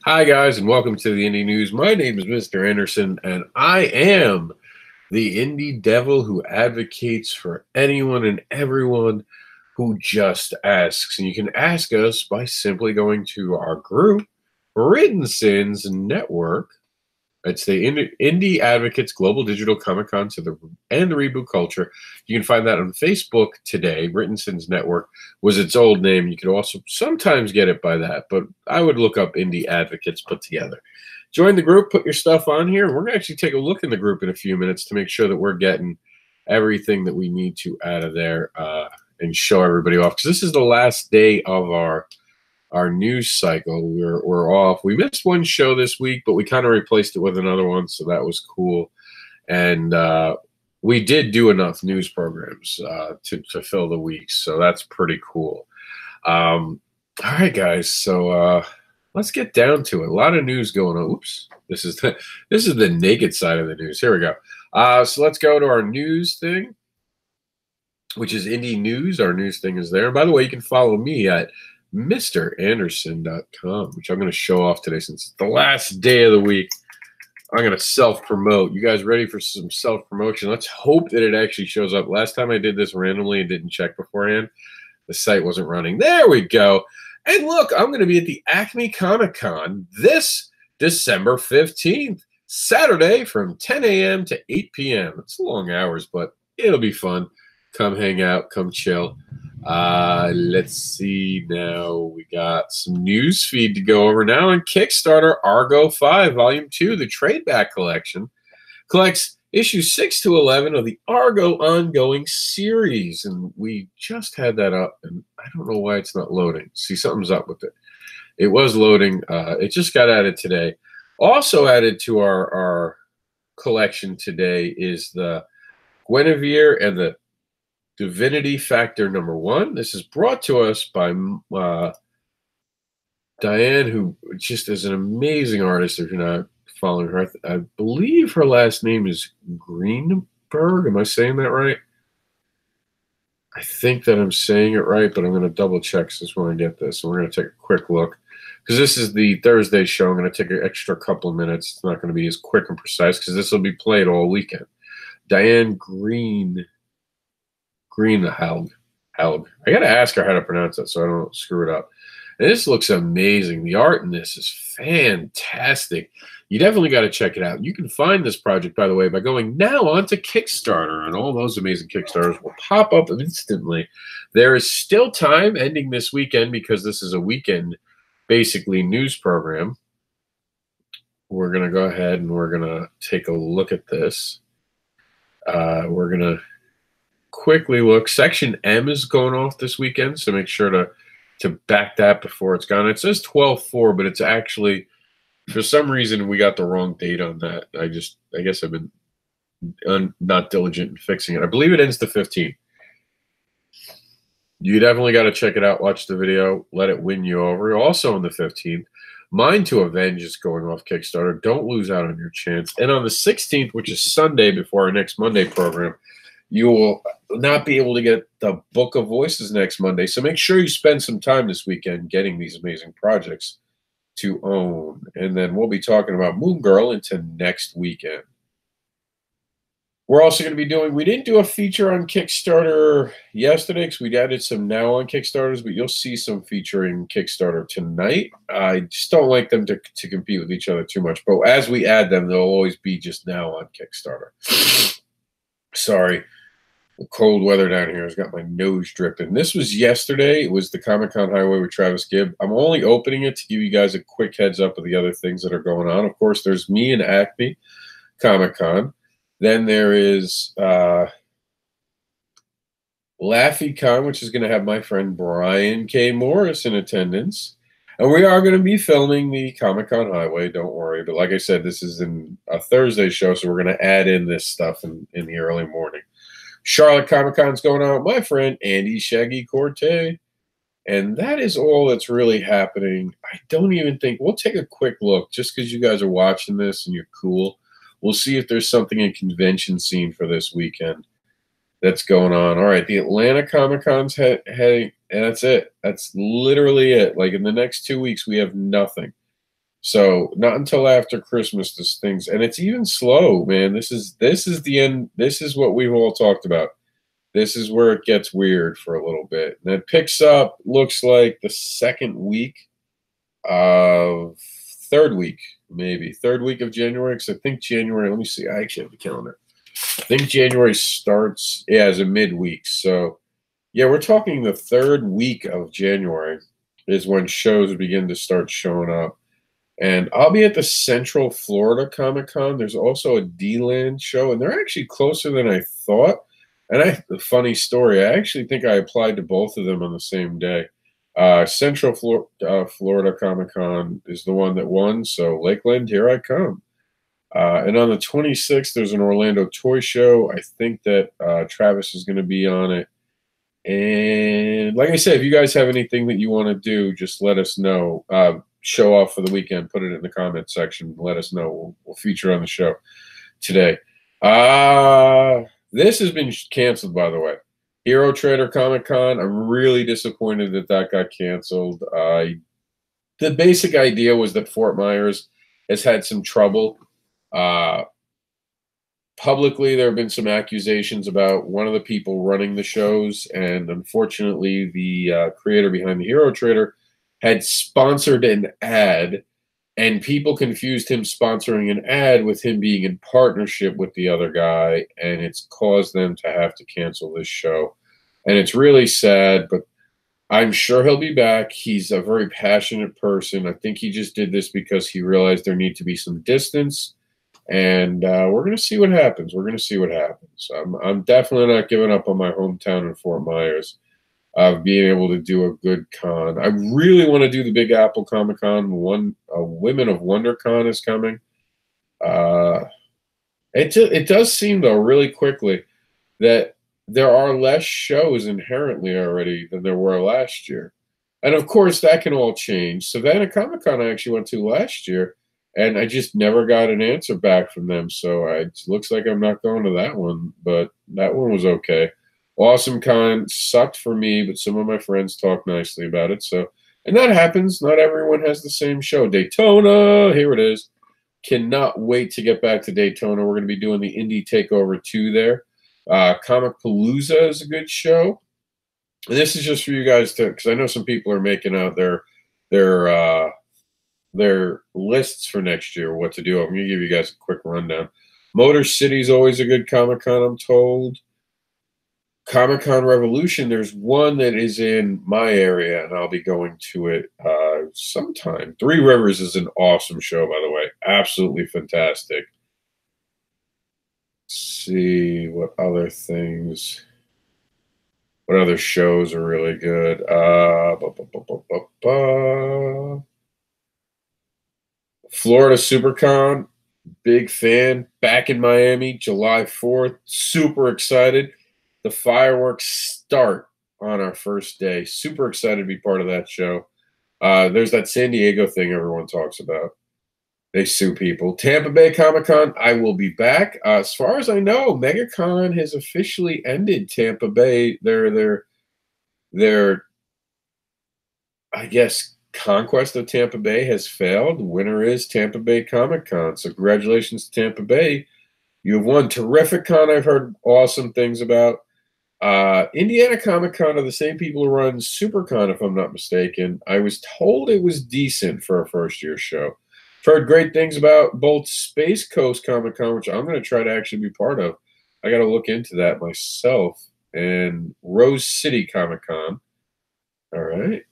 Hi, guys, and welcome to the Indie News. My name is Mr. Anderson, and I am the indie devil who advocates for anyone and everyone who just asks. And you can ask us by simply going to our group, Written Sins Network. It's the Indie Advocates Global Digital Comic Con and the Reboot Culture. You can find that on Facebook today. Written Sins Network was its old name. You could also sometimes get it by that, but I would look up Indie Advocates put together. Join the group, put your stuff on here, and we're going to actually take a look in the group in a few minutes to make sure that we're getting everything that we need to out of there and show everybody off. Because this is the last day of our news cycle. We're off. We missed one show this week, but we kind of replaced it with another one, so that was cool. And we did do enough news programs to fill the weeks, so that's pretty cool. All right, guys. So let's get down to it. A lot of news going on. Oops, this is the naked side of the news. Here we go. So let's go to our news thing, which is Indie News. Our news thing is there. And by the way, you can follow me at MrAnderSiN.com, which I'm going to show off today since it's the last day of the week. I'm going to self-promote. You guys ready for some self-promotion? Let's hope that it actually shows up. Last time I did this randomly and didn't check beforehand, the site wasn't running. There we go. And look, I'm going to be at the Acme Comic Con this December 15th, Saturday from 10 a.m. to 8 p.m. It's long hours, but it'll be fun. Come hang out, come chill. Let's see now. We got some news feed to go over now on Kickstarter. Argo 5 Volume 2, the Trade Back Collection, collects issues 6 to 11 of the Argo ongoing series. And we just had that up, and I don't know why it's not loading. See, something's up with it. It was loading. It just got added today. Also added to our collection today is the Guinevere and the Divinity Factor #1. This is brought to us by Diane, who just is an amazing artist. If you're not following her, I believe her last name is Greenberg. Am I saying that right? I think that I'm saying it right, but I'm going to double check since when I get this. And we're going to take a quick look because this is the Thursday show. I'm going to take an extra couple of minutes. It's not going to be as quick and precise because this will be played all weekend. Diane Green the Helg. I got to ask her how to pronounce it so I don't screw it up. And this looks amazing. The art in this is fantastic. You definitely got to check it out. You can find this project, by the way, by going now onto Kickstarter, and all those amazing Kickstarters will pop up instantly. There is still time ending this weekend because this is a weekend, basically, news program. We're going to go ahead and we're going to take a look at this. We're going to quickly look. Section M is going off this weekend, so make sure to back that before it's gone. It says 12/4, but it's actually, for some reason, we got the wrong date on that. I guess I've been not diligent in fixing it. I believe it ends the 15th. You definitely got to check it out. Watch the video. Let it win you over. Also on the 15th, Mind to Avenge is going off Kickstarter. Don't lose out on your chance. And on the 16th, which is Sunday before our next Monday program, you will not be able to get the Book of Voices next Monday. So make sure you spend some time this weekend getting these amazing projects to own. And then we'll be talking about Moon Girl into next weekend. We're also going to be doing, we didn't do a feature on Kickstarter yesterday because we added some now on Kickstarters, but you'll see some featuring Kickstarter tonight. I just don't like them to compete with each other too much. But as we add them, they'll always be just now on Kickstarter. Sorry. The cold weather down here has got my nose dripping. This was yesterday. It was the Comic-Con Highway with Travis Gibb. I'm only opening it to give you guys a quick heads up of the other things that are going on. Of course, there's me and Acme Comic-Con. Then there is LaffyCon, which is going to have my friend Brian K. Morris in attendance. And we are going to be filming the Comic-Con Highway, don't worry. But like I said, this is in a Thursday show, so we're going to add in this stuff in the early morning. Charlotte Comic-Con's going on with my friend Andy Shaggy Corte. And that is all that's really happening. I don't even think, we'll take a quick look just because you guys are watching this and you're cool. We'll see if there's something in convention scene for this weekend that's going on. All right, the Atlanta Comic-Con's heading, and that's it. That's literally it. Like in the next 2 weeks, we have nothing. So not until after Christmas this thing's, and it's even slow, man. This is the end. This is what we've all talked about. This is where it gets weird for a little bit. And it picks up, looks like the second week of third week, maybe third week of January. Because I think January, let me see. I actually have the calendar. I think January starts, yeah, as a midweek. So yeah, we're talking the third week of January is when shows begin to start showing up. And I'll be at the Central Florida Comic Con. There's also a D-Land show, and they're actually closer than I thought. And a funny story, I actually think I applied to both of them on the same day. Central Florida Comic Con is the one that won, so Lakeland, here I come. And on the 26th, there's an Orlando Toy Show. I think that Travis is going to be on it. And like I said, if you guys have anything that you want to do, just let us know. Show off for the weekend, put it in the comment section. Let us know. We'll feature on the show today. This has been canceled, by the way. Hero Trader Comic Con. I'm really disappointed that that got canceled. The basic idea was that Fort Myers has had some trouble. Publicly, there have been some accusations about one of the people running the shows, and unfortunately, the creator behind the Hero Trader had sponsored an ad, and people confused him sponsoring an ad with him being in partnership with the other guy, and it's caused them to have to cancel this show. And it's really sad, but I'm sure he'll be back. He's a very passionate person. I think he just did this because he realized there need to be some distance. And we're going to see what happens. We're going to see what happens. I'm definitely not giving up on my hometown in Fort Myers of being able to do a good con. I really want to do the Big Apple Comic Con. Women of Wonder Con is coming. It does seem, though, really quickly that there are less shows inherently already than there were last year. And, of course, that can all change. Savannah Comic Con I actually went to last year, and I just never got an answer back from them. So it looks like I'm not going to that one, but that one was okay. Awesome Con sucked for me, but some of my friends talked nicely about it. So, and that happens. Not everyone has the same show. Daytona, here it is. Cannot wait to get back to Daytona. We're going to be doing the Indie Takeover 2 there. Comic Palooza is a good show. And this is just for you guys to, because I know some people are making out their lists for next year, what to do. I'm going to give you guys a quick rundown. Motor City is always a good Comic-Con, I'm told. Comic-Con Revolution, there's one that is in my area, and I'll be going to it sometime. Three Rivers is an awesome show, by the way. Absolutely fantastic. Let's see what other things, what other shows are really good. Florida SuperCon, big fan. Back in Miami, July 4th. Super excited. The fireworks start on our first day. Super excited to be part of that show. There's that San Diego thing everyone talks about. They sue people. Tampa Bay Comic-Con, I will be back. As far as I know, MegaCon has officially ended Tampa Bay. Their I guess, conquest of Tampa Bay has failed. The winner is Tampa Bay Comic-Con. So congratulations to Tampa Bay. You have won. Terrific con I've heard awesome things about. Indiana Comic-Con are the same people who run SuperCon, if I'm not mistaken. I was told it was decent for a first-year show. I've heard great things about both Space Coast Comic-Con, which I'm going to try to actually be part of. I got to look into that myself. And Rose City Comic-Con. All right.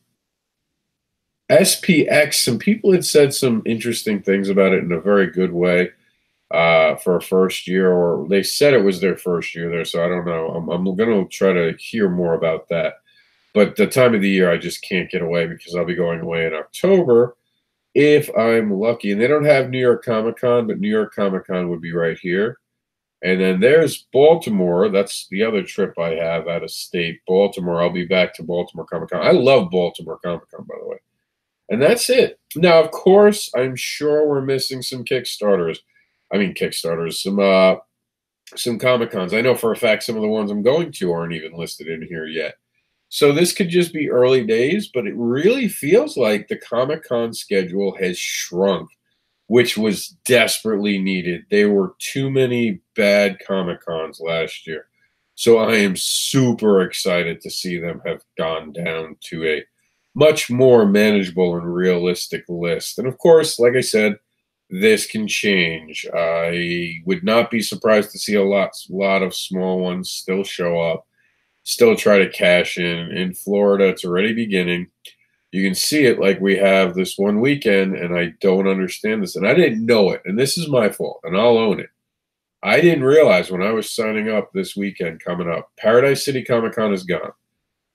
SPX, some people had said some interesting things about it in a very good way for a first year, or they said it was their first year there, so I don't know. I'm going to try to hear more about that. But the time of the year, I just can't get away because I'll be going away in October if I'm lucky. And they don't have New York Comic-Con, but New York Comic-Con would be right here. And then there's Baltimore. That's the other trip I have out of state, Baltimore. I'll be back to Baltimore Comic-Con. I love Baltimore Comic-Con, by the way. And that's it. Now, of course, I'm sure we're missing some Kickstarters. Some Comic-Cons. I know for a fact some of the ones I'm going to aren't even listed in here yet. So this could just be early days, but it really feels like the Comic-Con schedule has shrunk, which was desperately needed. There were too many bad Comic-Cons last year. So I am super excited to see them have gone down to a much more manageable and realistic list. And of course, like I said, this can change. I would not be surprised to see a lot of small ones still show up, still try to cash in. In Florida, it's already beginning. You can see it like we have this one weekend, and I don't understand this. And I didn't know it, and this is my fault, and I'll own it. I didn't realize when I was signing up this weekend coming up, Paradise City Comic Con is gone.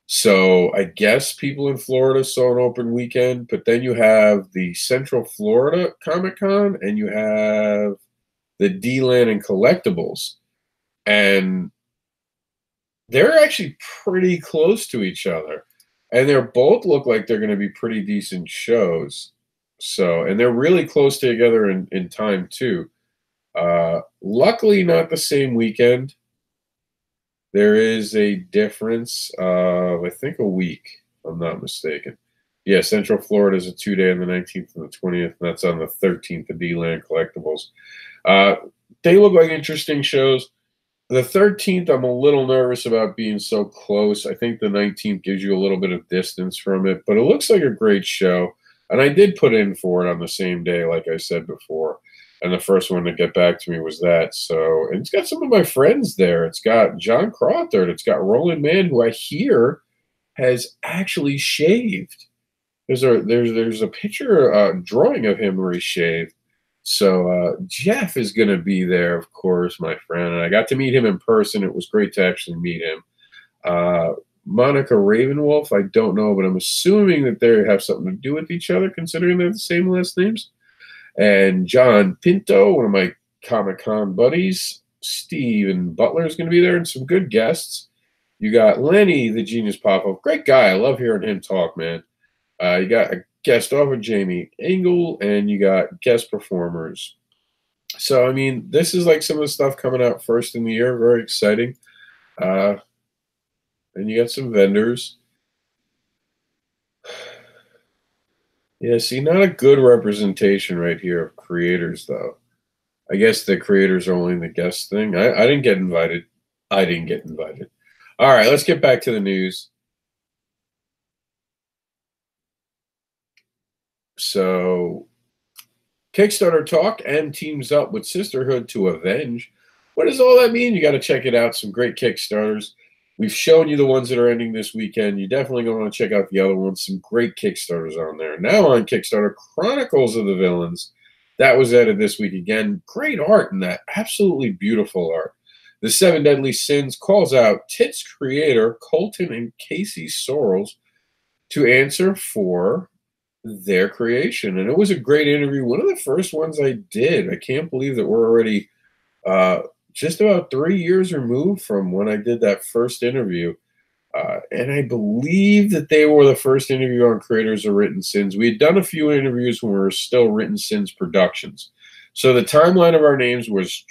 So I guess people in Florida saw an open weekend, but then you have the Central Florida Comic Con and you have the D-Land and Collectibles. And they're actually pretty close to each other. And they both look like they're going to be pretty decent shows. So, and they're really close together in time too. Luckily, not the same weekend. There is a difference of, I think, a week, if I'm not mistaken. Yeah, Central Florida is a 2-day on the 19th and the 20th, and that's on the 13th, the D-Land Collectibles. They look like interesting shows. The 13th, I'm a little nervous about being so close. I think the 19th gives you a little bit of distance from it, but it looks like a great show. And I did put in for it on the same day, like I said before. And the first one to get back to me was that. So, and it's got some of my friends there. It's got John Crawford. It's got Roland Mann, who I hear has actually shaved. There's a picture drawing of him where he shaved. So Jeff is going to be there, of course, my friend. And I got to meet him in person. It was great to actually meet him. Monica Ravenwolf, I don't know, but I'm assuming that they have something to do with each other, considering they have the same last names. And John Pinto, one of my Comic-Con buddies, Steven Butler is going to be there, and some good guests. You got Lenny, the Genius Pop-Up. Great guy. I love hearing him talk, man. You got a guest over, Jamie Engel, and you got guest performers. So, I mean, this is like some of the stuff coming out first in the year. Very exciting. And you got some vendors. Yeah, see, not a good representation right here of creators, though. I guess the creators are only the guest thing. I didn't get invited. I didn't get invited. All right, let's get back to the news. So, Kickstarter talk and teams up with Sisterhood to avenge. What does all that mean? You got to check it out. Some great Kickstarters. We've shown you the ones that are ending this weekend. You definitely going to want to check out the other ones. Some great Kickstarters on there. Now on Kickstarter, Chronicles of the Villains. That was added this week again. Great art in that. Absolutely beautiful art. The Seven Deadly Sins calls out Tit's creator, Colton and Casey Sorrells, to answer for their creation. And it was a great interview. One of the first ones I did. I can't believe that we're already just about 3 years removed from when I did that first interview. And I believe that they were the first interview on Creators of Written Sins. We had done a few interviews when we were still Written Sins Productions. So the timeline of our names was,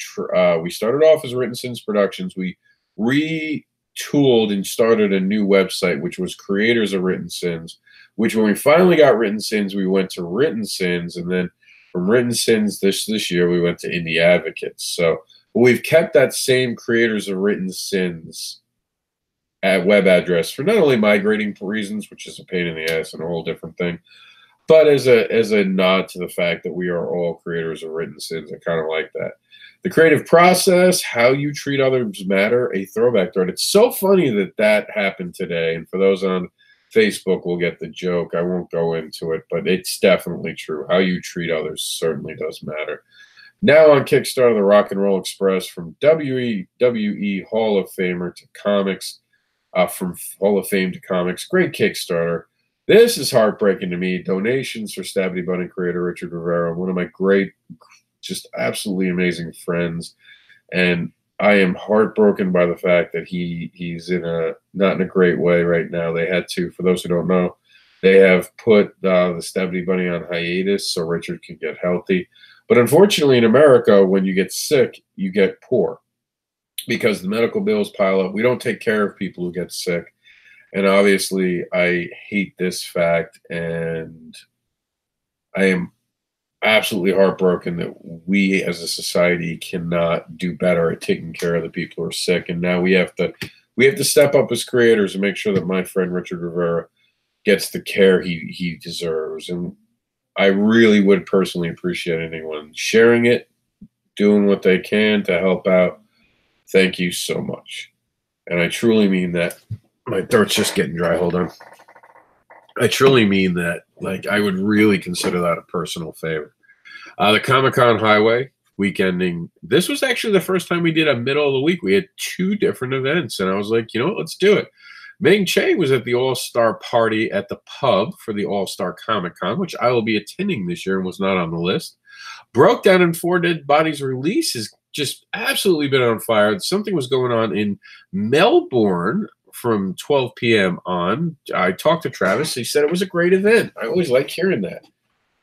we started off as Written Sins Productions. We retooled and started a new website, which was Creators of Written Sins, which when we finally got Written Sins, we went to Written Sins. And then from Written Sins this year, we went to Indie Advocates. So we've kept that same Creators of Written Sins at web address for not only migrating reasons, which is a pain in the ass and a whole different thing, but as a nod to the fact that we are all creators of Written Sins. I kind of like that. The creative process, how you treat others matter, a throwback thread. It's so funny that that happened today. And for those on Facebook will get the joke. I won't go into it, but it's definitely true. How you treat others certainly does matter. Now on Kickstarter, the Rock and Roll Express, from WWE Hall of Famer to comics, from Hall of Fame to comics. Great Kickstarter. This is heartbreaking to me. Donations for Stabby Bunny creator Richard Rivera, one of my great, just absolutely amazing friends. And I am heartbroken by the fact that he's not in a great way right now. They had to, for those who don't know, they have put the Stabby Bunny on hiatus so Richard can get healthy. But unfortunately, in America, when you get sick, you get poor because the medical bills pile up. We don't take care of people who get sick. And obviously, I hate this fact, and I am absolutely heartbroken that we as a society cannot do better at taking care of the people who are sick. And now we have to step up as creators and make sure that my friend Richard Rivera gets the care he deserves. And I really would personally appreciate anyone sharing it, doing what they can to help out. Thank you so much. And I truly mean that. My throat's just getting dry. Hold on. I truly mean that. Like, I would really consider that a personal favor. The Comic-Con Highway weekending. This was actually the first time we did a middle of the week. We had two different events, and I was like, let's do it. Ming Che was at the All-Star party at the pub for the All-Star Comic-Con, which I will be attending this year and was not on the list. Broke Down in Four Dead Bodies release has just absolutely been on fire. Something was going on in Melbourne from 12 p.m. on. I talked to Travis. He said it was a great event. I always like hearing that.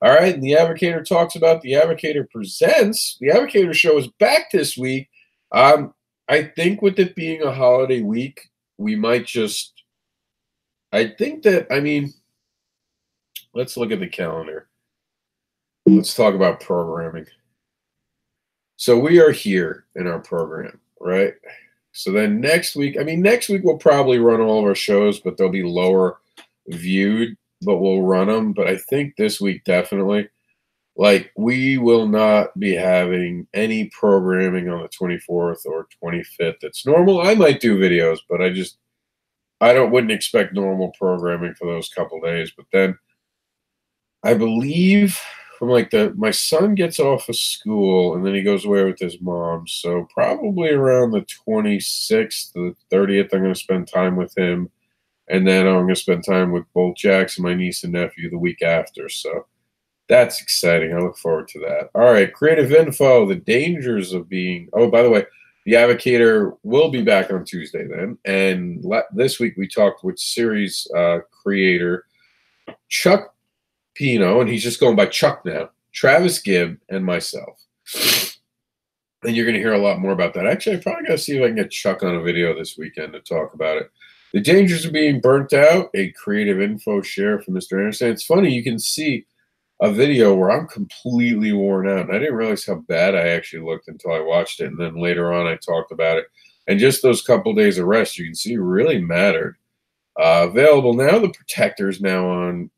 All right, and the Advocator talks about the Advocator Presents. The Advocator show is back this week. I think with it being a holiday week, we might just – let's look at the calendar. Let's talk about programming. So we are here in our program, right? So then next week we'll probably run all of our shows, but they'll be lower viewed, but we'll run them. But I think this week definitely, like, we will not be having any programming on the 24th or 25th. It's normal. I might do videos, but wouldn't expect normal programming for those couple days. But then I believe my son gets off of school and then he goes away with his mom. So probably around the 26th, the 30th, I'm going to spend time with him. And then I'm going to spend time with both Jax and my niece and nephew the week after. So that's exciting. I look forward to that. All right, creative info, the dangers of being – oh, by the way, the Advocator will be back on Tuesday then. And this week we talked with series creator Chuck Pino, and he's just going by Chuck now, Travis Gibb, and myself. And you're going to hear a lot more about that. Actually, I probably got to see if I can get Chuck on a video this weekend to talk about it. The dangers of being burnt out, a creative info share from Mr. AnderSiN. It's funny, you can see a video where I'm completely worn out, and I didn't realize how bad I actually looked until I watched it, and then later on I talked about it. And just those couple days of rest, you can see really mattered. Available now, the Protector is now on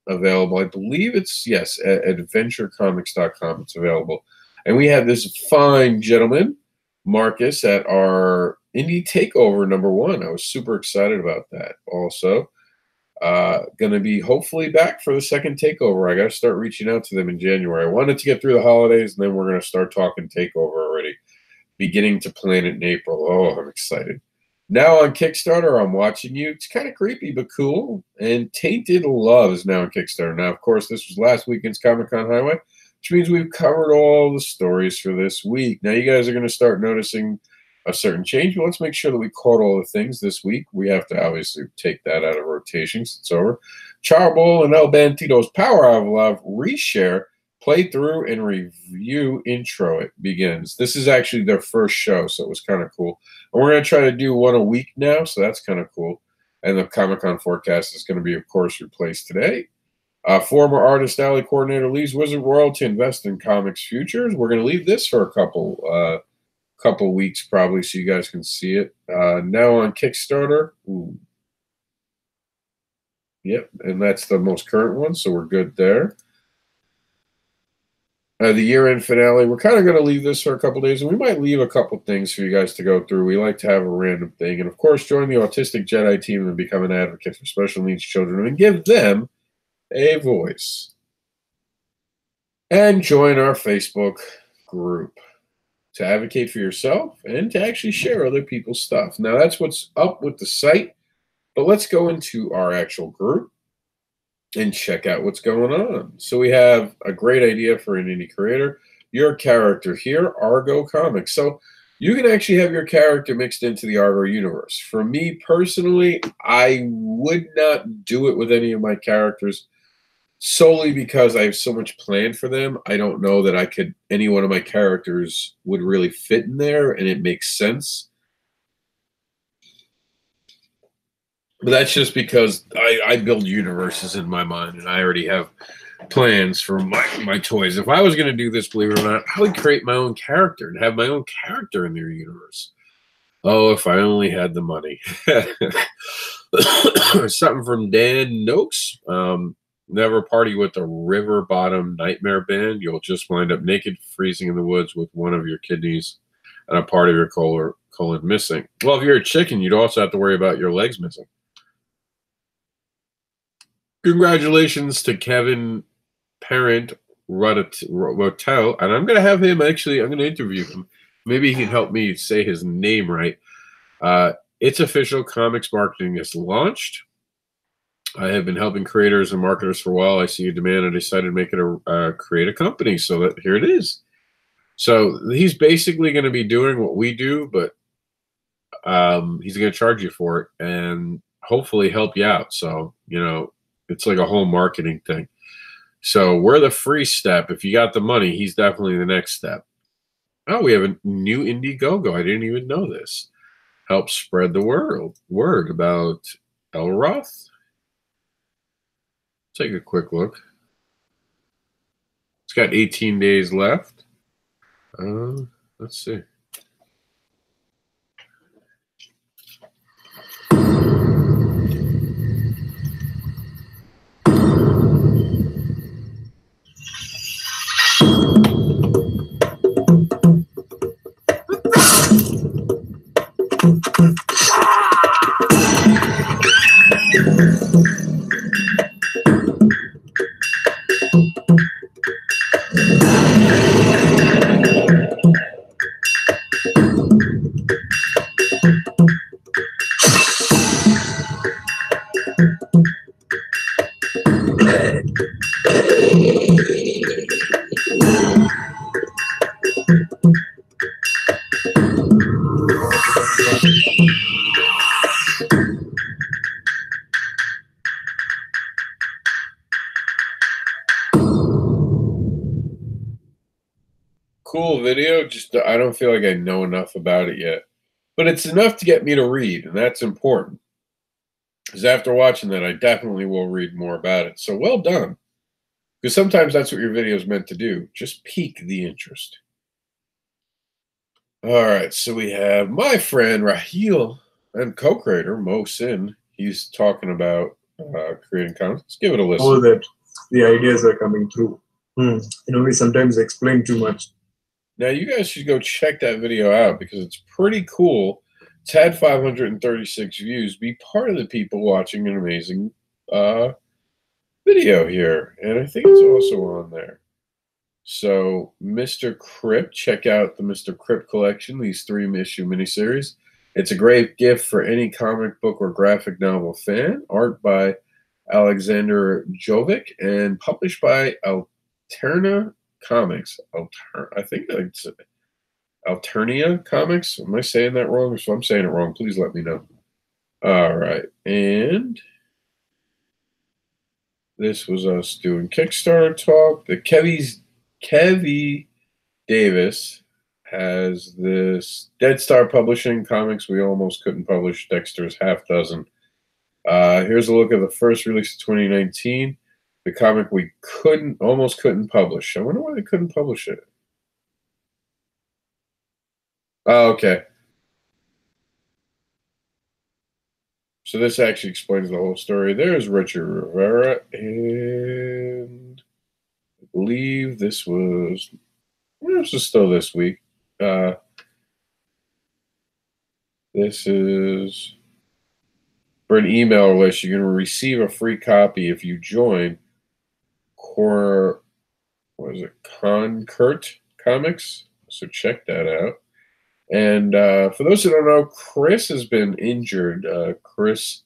available. I believe it's, yes, at adventurecomics.com it's available. And we had this fine gentleman, Marcus, at our Indie Takeover #1. I was super excited about that. Also, going to be hopefully back for the second Takeover. I got to start reaching out to them in January. I wanted to get through the holidays, and then we're going to start talking Takeover already, beginning to plan it in April. Oh, I'm excited. Now on Kickstarter, I'm Watching You. It's kind of creepy, but cool. And Tainted Love is now on Kickstarter. Now, of course, this was last weekend's Comic-Con Highway, which means we've covered all the stories for this week. Now, you guys are going to start noticing a certain change, but let's make sure that we caught all the things this week. We have to obviously take that out of rotation since it's over. Charbol and El Bandito's Power of Love reshare, play through, and review intro. It begins. This is actually their first show, so it was kind of cool. And we're going to try to do one a week now, so that's kind of cool. And the Comic-Con forecast is going to be, of course, replaced today. Former Artist Alley coordinator leaves Wizard World to invest in comics futures. We're going to leave this for a couple weeks probably so you guys can see it. Now on Kickstarter. Ooh. Yep, and that's the most current one, so we're good there. The year-end finale, we're kind of going to leave this for a couple days, and we might leave a couple things for you guys to go through. We like to have a random thing. And, of course, join the Autistic Jedi team and become an advocate for special needs children and give them a voice. And join our Facebook group to advocate for yourself and to actually share other people's stuff. Now, that's what's up with the site, but let's go into our actual group and check out what's going on. So we have a great idea for an indie creator. Your character here, Argo Comics. So you can actually have your character mixed into the Argo universe. For me personally, I would not do it with any of my characters solely because I have so much planned for them. I don't know that any one of my characters would really fit in there and it makes sense. But that's just because I build universes in my mind, and I already have plans for my toys. If I was going to do this, believe it or not, I would create my own character and have my own character in their universe. Oh, if I only had the money. Something from Dan Noakes. Never party with the River Bottom Nightmare Band. You'll just wind up naked, freezing in the woods with one of your kidneys and a part of your colon missing. Well, if you're a chicken, you'd also have to worry about your legs missing. Congratulations to Kevin Parent Rotel, and I'm going to have him actually. I'm going to interview him. Maybe he can help me say his name right. It's official. Comics marketing is launched. I have been helping creators and marketers for a while. I see a demand, and I decided to make it create a company. So that here it is. So he's basically going to be doing what we do, but he's going to charge you for it and hopefully help you out. So, you know, it's like a whole marketing thing. So we're the free step. If you got the money, he's definitely the next step. Oh, we have a new Indiegogo. I didn't even know this. Help spread the word about Elroth. Take a quick look. It's got 18 days left. Let's see. Cool video. Just I don't feel like I know enough about it yet, but it's enough to get me to read, and that's important. Because after watching that, I definitely will read more about it. So well done. Because sometimes that's what your video is meant to do. Just pique the interest. All right, so we have my friend Raheel and co-creator AnderSiN. He's talking about creating content. Let's give it a listen. All that the ideas are coming through. You know, we sometimes explain too much. Now, you guys should go check that video out because it's pretty cool. It's had 536 views. Be part of the people watching an amazing video here. And I think it's also on there. So, Mr. Crypt, check out the Mr. Crypt collection, these 3-issue miniseries. It's a great gift for any comic book or graphic novel fan. Art by Alexander Jovic and published by Alterna Comics. I think it's Alternia Comics. Am I saying that wrong? If I'm saying it wrong, please let me know. All right. And this was us doing Kickstarter talk. The Kevy Davis has this Dead Star Publishing comics we almost couldn't publish. Dexter's half dozen. Here's a look at the first release of 2019. The comic we almost couldn't publish. I wonder why they couldn't publish it. Oh, okay. So this actually explains the whole story. There's Richard Rivera, and I believe this was still this week. This is for an email list. You're going to receive a free copy if you join Concert Comics. So check that out. And for those who don't know, Chris has been injured. Chris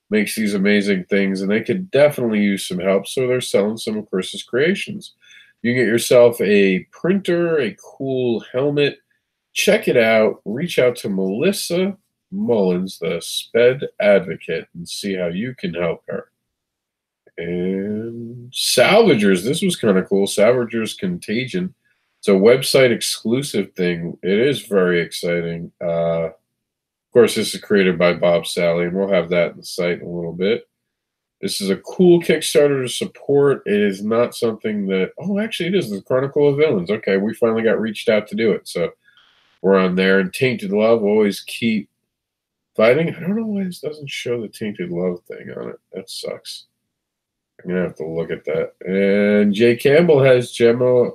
makes these amazing things, and they could definitely use some help. So they're selling some of Chris's creations. You can get yourself a printer, a cool helmet. Check it out. Reach out to Melissa Mullins, the SPED advocate, and see how you can help her. And Salvagers, this was kind of cool. Salvagers Contagion. It's a website exclusive thing. It is very exciting. course, this is created by Bob Sally, and we'll have that in the site in a little bit. This is a cool Kickstarter to support. It is not something that, oh, actually, it is the Chronicle of Villains. Okay, we finally got reached out to do it. So we're on there. And Tainted Love, always keep fighting. I don't know why this doesn't show the Tainted Love thing on it. That sucks. I'm going to have to look at that. And Jay Campbell has Gemma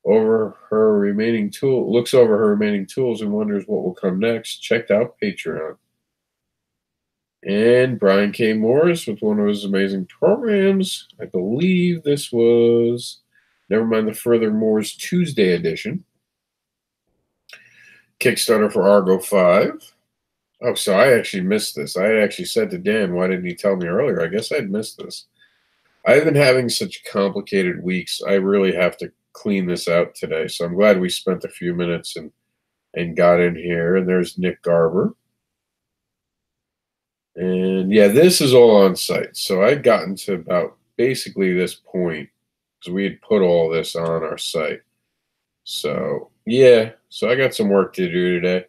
over her remaining tool, looks over her remaining tools and wonders what will come next. Checked out Patreon. And Brian K. Morris with one of his amazing programs. I believe this was, never mind the Furthermore's Tuesday edition. Kickstarter for Argo 5. Oh, so I actually missed this. I had actually said to Dan, why didn't he tell me earlier? I guess I'd missed this. I've been having such complicated weeks. I really have to clean this out today. So I'm glad we spent a few minutes and got in here. And there's Nick Garber. And yeah, this is all on site. So I'd gotten to about basically this point because we had put all this on our site. So yeah, so I got some work to do today.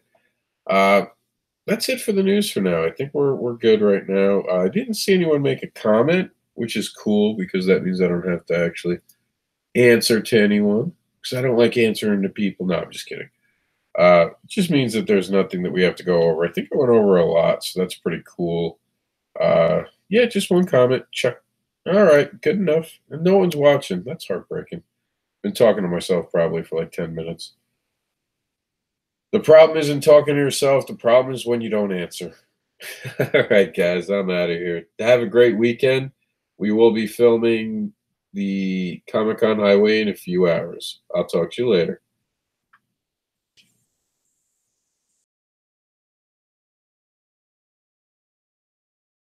That's it for the news for now. I think we're good right now. I didn't see anyone make a comment, which is cool because that means I don't have to actually answer to anyone because I don't like answering to people. No, I'm just kidding. It just means that there's nothing that we have to go over. I think I went over a lot, so that's pretty cool. Yeah, just one comment. Check. All right, good enough. And no one's watching. That's heartbreaking. Been talking to myself probably for like 10 minutes. The problem isn't talking to yourself. The problem is when you don't answer. All right, guys, I'm out of here. Have a great weekend. We will be filming the Comic-Con Highway in a few hours. I'll talk to you later.